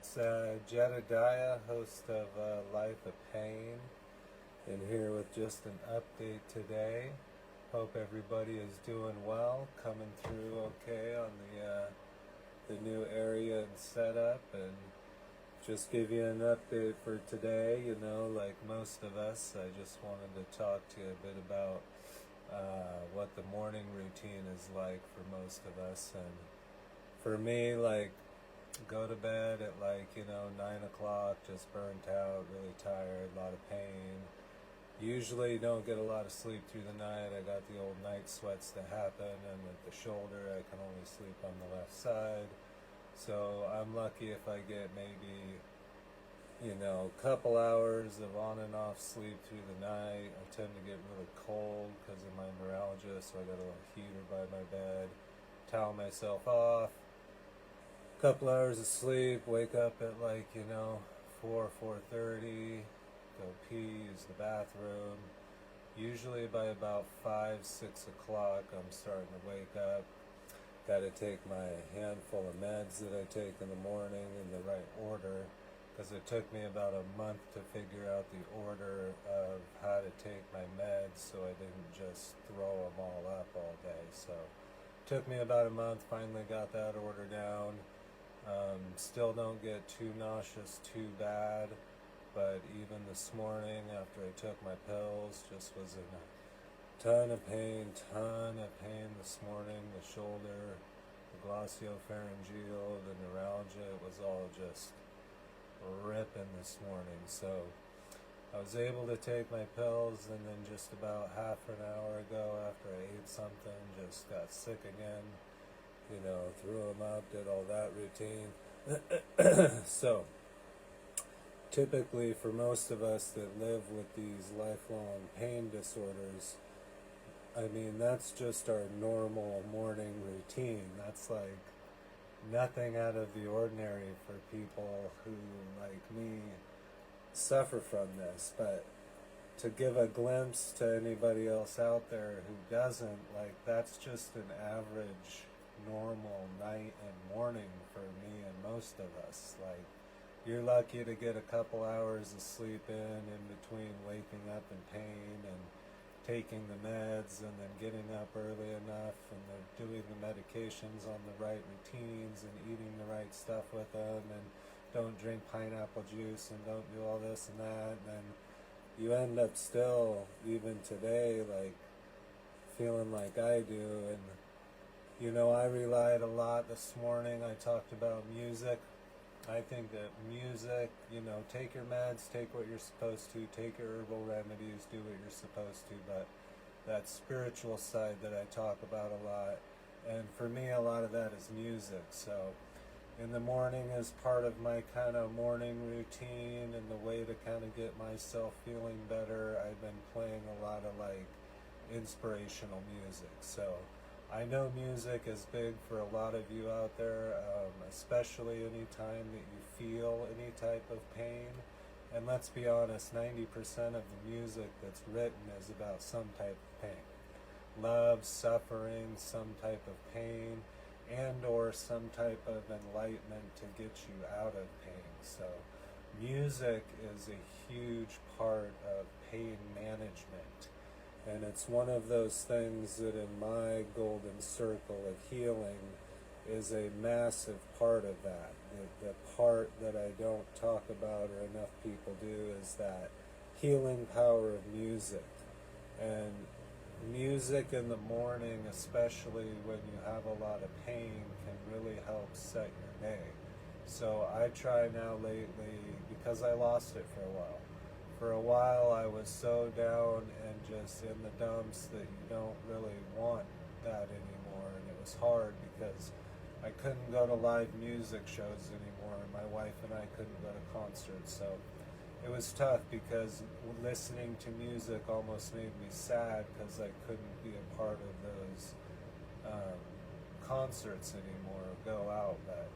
It's Jedediah, host of Life of Pain, and here with just an update today. Hope everybody is doing well, coming through okay on the new area and setup, and just give you an update for today. You know, like most of us, I just wanted to talk to you a bit about what the morning routine is like for most of us, and for me, like, go to bed at 9 o'clock, just burnt out, really tired, a lot of pain. Usually don't get a lot of sleep through the night. I got the old night sweats that happen, and with the shoulder I can only sleep on the left side. So I'm lucky if I get maybe, a couple hours of on and off sleep through the night. I tend to get really cold because of my neuralgia, so I got a little heater by my bed. Towel myself off. Couple hours of sleep, wake up at 4:30, go pee, use the bathroom. Usually by about 5-6 o'clock I'm starting to wake up. Gotta take my handful of meds that I take in the morning in the right order, because it took me about a month to figure out the order of how to take my meds so I didn't just throw them all up all day. So it took me about a month, finally got that order down. Still don't get too nauseous too bad, but even this morning after I took my pills, just was in a ton of pain this morning. The shoulder, the glossopharyngeal, the neuralgia, it was all just ripping this morning. So I was able to take my pills, and then just about half an hour ago after I ate something, just got sick again. Threw them up, did all that routine. So, typically for most of us that live with these lifelong pain disorders, that's just our normal morning routine. That's like nothing out of the ordinary for people who, like me, suffer from this. But to give a glimpse to anybody else out there who doesn't, that's just an average normal night and morning for me and most of us. You're lucky to get a couple hours of sleep in between waking up in pain and taking the meds, and then getting up early enough, and they're doing the medications on the right routines and eating the right stuff with them, and don't drink pineapple juice and don't do all this and that, and then you end up still, even today, feeling like I do. And I relied a lot this morning. I talked about music. I think that music, take your meds, take what you're supposed to, take your herbal remedies, do what you're supposed to, but that spiritual side that I talk about a lot, and for me a lot of that is music. So in the morning, as part of my kind of morning routine and the way to kind of get myself feeling better, I've been playing a lot of inspirational music. So I know music is big for a lot of you out there, especially any time that you feel any type of pain. And let's be honest, 90% of the music that's written is about some type of pain. Love, suffering, some type of pain, and or some type of enlightenment to get you out of pain. So music is a huge part of pain management. And it's one of those things that in my golden circle of healing is a massive part of that. The part that I don't talk about or enough people do is that healing power of music. And music in the morning, especially when you have a lot of pain, can really help set your day. So I try now lately, because I lost it for a while. For a while I was so down and just in the dumps that you don't really want that anymore, and it was hard because I couldn't go to live music shows anymore, and my wife and I couldn't go to concerts. So it was tough because listening to music almost made me sad because I couldn't be a part of those concerts anymore or go out. But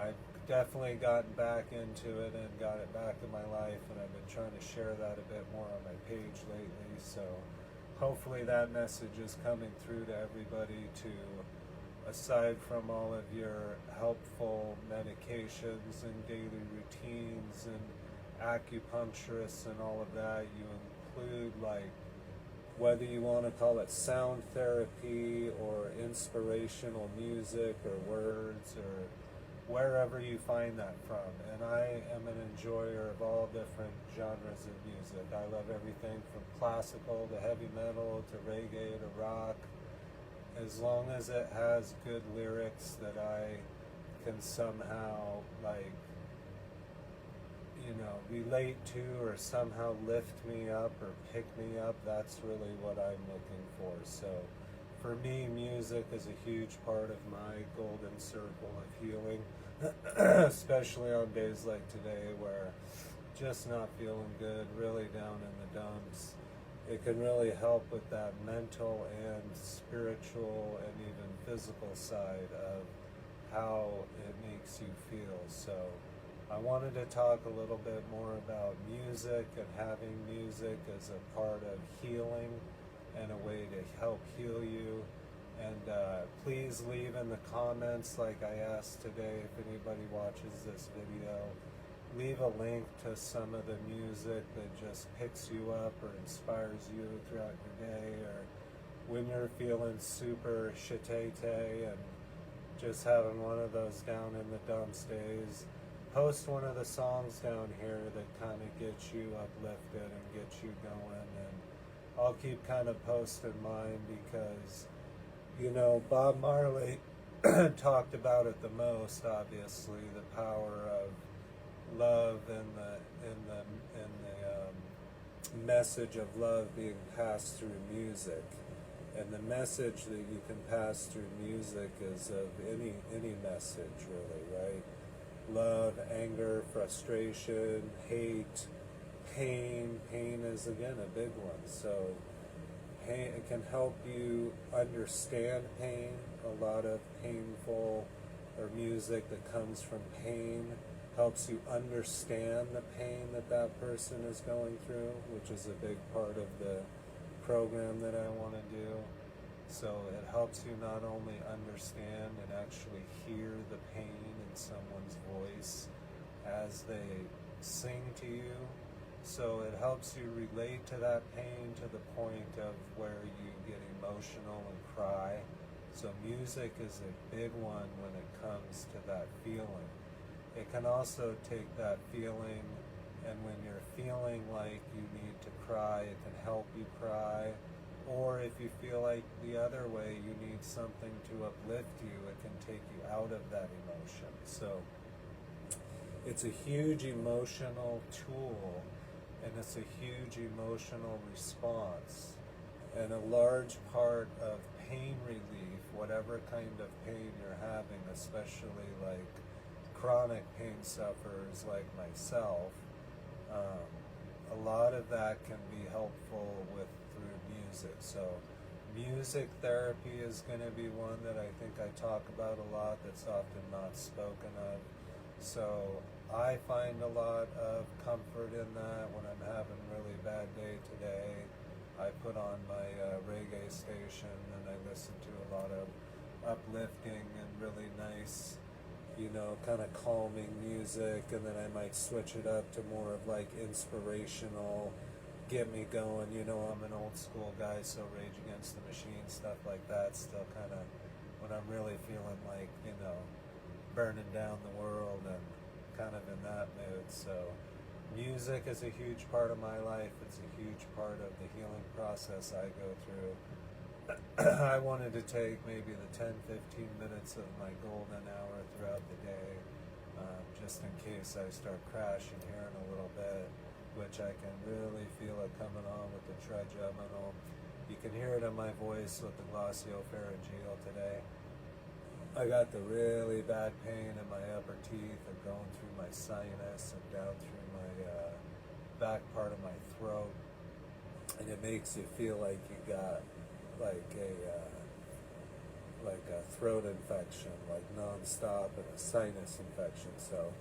I've definitely gotten back into it and got it back in my life, and I've been trying to share that a bit more on my page lately. So hopefully that message is coming through to everybody, to aside from all of your helpful medication medications and daily routines and acupuncturists and all of that. You include, like, whether you want to call it sound therapy or inspirational music or words or wherever you find that from. And I am an enjoyer of all different genres of music. I love everything from classical to heavy metal to reggae to rock, as long as it has good lyrics that I can somehow, like, relate to or somehow lift me up or pick me up. That's really what I'm looking for. So for me, music is a huge part of my golden circle of healing, especially on days like today where just not feeling good, really down in the dumps. It can really help with that mental and spiritual and even physical side of how it makes you feel. So I wanted to talk a little bit more about music and having music as a part of healing and a way to help heal you. And please leave in the comments, like I asked today, if anybody watches this video, leave a link to some of the music that just picks you up or inspires you throughout your day, or when you're feeling super shitete and just having one of those down in the dumps days. Post one of the songs down here that kind of gets you uplifted and gets you going, and I'll keep kind of posting mine because, Bob Marley talked about it the most, obviously, the power of love and the message of love being passed through music. And the message that you can pass through music is of any message, really, right? Love, anger, frustration, hate, pain. Pain is, again, a big one. So pain, it can help you understand pain. A lot of painful or music that comes from pain helps you understand the pain that person is going through, which is a big part of the program that I want to do. So it helps you not only understand and actually hear the pain in someone's voice as they sing to you. So it helps you relate to that pain to the point of where you get emotional and cry. So music is a big one when it comes to that feeling. It can also take that feeling, and when you're feeling like you need to cry, it can help you cry. Or if you feel like the other way, you need something to uplift you, it can take you out of that emotion. So it's a huge emotional tool, and it's a huge emotional response. And a large part of pain relief, whatever kind of pain you're having, especially like chronic pain sufferers like myself, a lot of that can be helpful through music. So music therapy is going to be one that I think I talk about a lot that's often not spoken of. So I find a lot of comfort in that when I'm having a really bad day today. I put on my reggae station and I listen to a lot of uplifting and really nice, kind of calming music, and then I might switch it up to more of like inspirational, get me going. I'm an old school guy, so Rage Against the Machine, stuff like that, still kind of when I'm really feeling like, burning down the world and kind of in that mood. So music is a huge part of my life. It's a huge part of the healing process I go through. I wanted to take maybe the 10-15 minutes of my golden hour throughout the day, just in case I start crashing here in a little bit, which I can really feel it coming on with the trigeminal. You can hear it in my voice with the glossopharyngeal today. I got the really bad pain in my upper teeth and going through my sinus and down through my back part of my throat, and it makes you feel like you got like a throat infection, like non-stop, and a sinus infection. So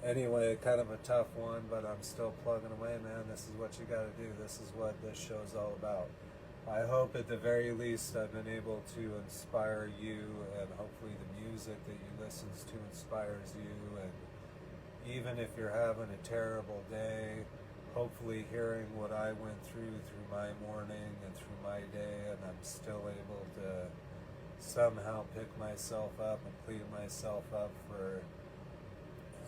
anyway, kind of a tough one, but I'm still plugging away, man. This is what you got to do. This is what this show's all about. I hope at the very least I've been able to inspire you, and hopefully the music that you listen to inspires you, and even if you're having a terrible day, hopefully hearing what I went through my morning and through my day, and I'm still able to somehow pick myself up and clean myself up for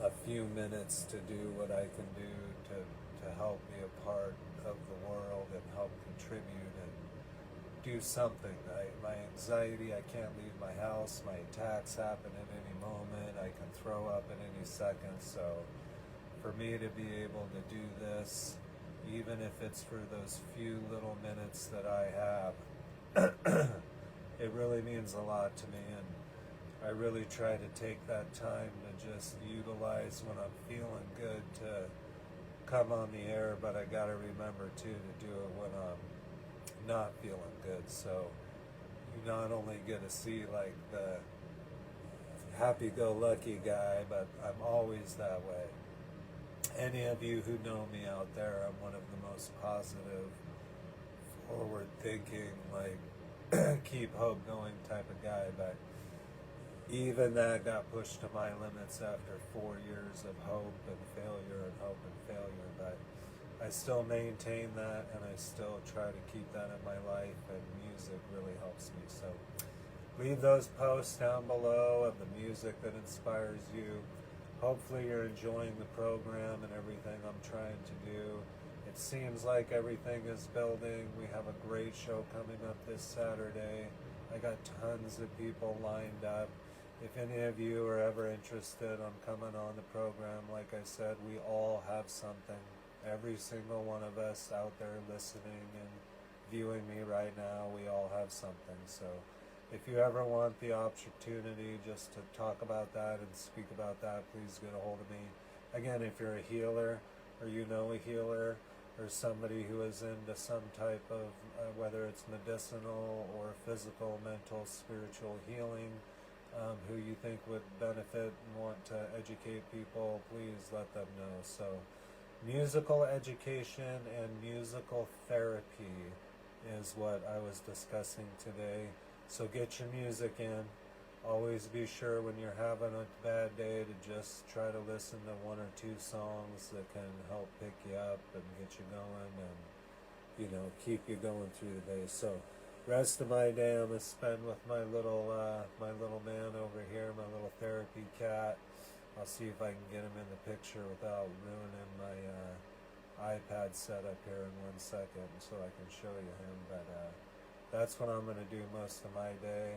a few minutes to do what I can do to help be a part of the world and help contribute and do something. My anxiety, I can't leave my house, my attacks happen at any moment, I can throw up at any second, so for me to be able to do this, even if it's for those few little minutes that I have, it really means a lot to me, and I really try to take that time to just utilize when I'm feeling good to come on the air, but I gotta remember too to do it when I'm not feeling good, so you not only get to see like the happy-go-lucky guy, but I'm always that way. Any of you who know me out there, I'm one of the most positive, forward-thinking, like keep hope going type of guy, but even that got pushed to my limits after 4 years of hope and failure and hope and failure, but I still maintain that, and I still try to keep that in my life, and music really helps me. So leave those posts down below of the music that inspires you. Hopefully you're enjoying the program and everything I'm trying to do. It seems like everything is building. We have a great show coming up this Saturday. I got tons of people lined up. If any of you are ever interested on coming on the program, like I said, we all have something. Every single one of us out there listening and viewing me right now, we all have something. So if you ever want the opportunity just to talk about that and speak about that, please get a hold of me. Again, if you're a healer, or you know a healer, or somebody who is into some type of, whether it's medicinal or physical, mental, spiritual healing, who you think would benefit and want to educate people, please let them know. So musical education and musical therapy is what I was discussing today. So get your music in. Always be sure when you're having a bad day to just try to listen to one or two songs that can help pick you up and get you going and, you know, keep you going through the day. So rest of my day I'm going to spend with my little man over here, my little therapy cat. I'll see if I can get him in the picture without ruining my iPad setup here in 1 second so I can show you him. But that's what I'm going to do most of my day,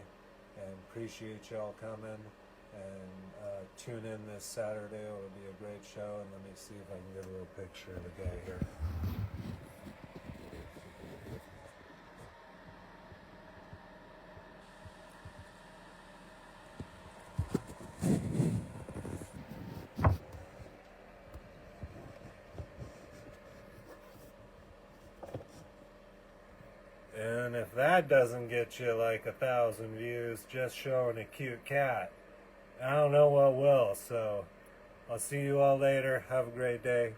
and appreciate y'all coming, and tune in this Saturday. It'll be a great show, and let me see if I can get a little picture of the guy here. And if that doesn't get you like 1,000 views just showing a cute cat, I don't know what will. So I'll see you all later. Have a great day.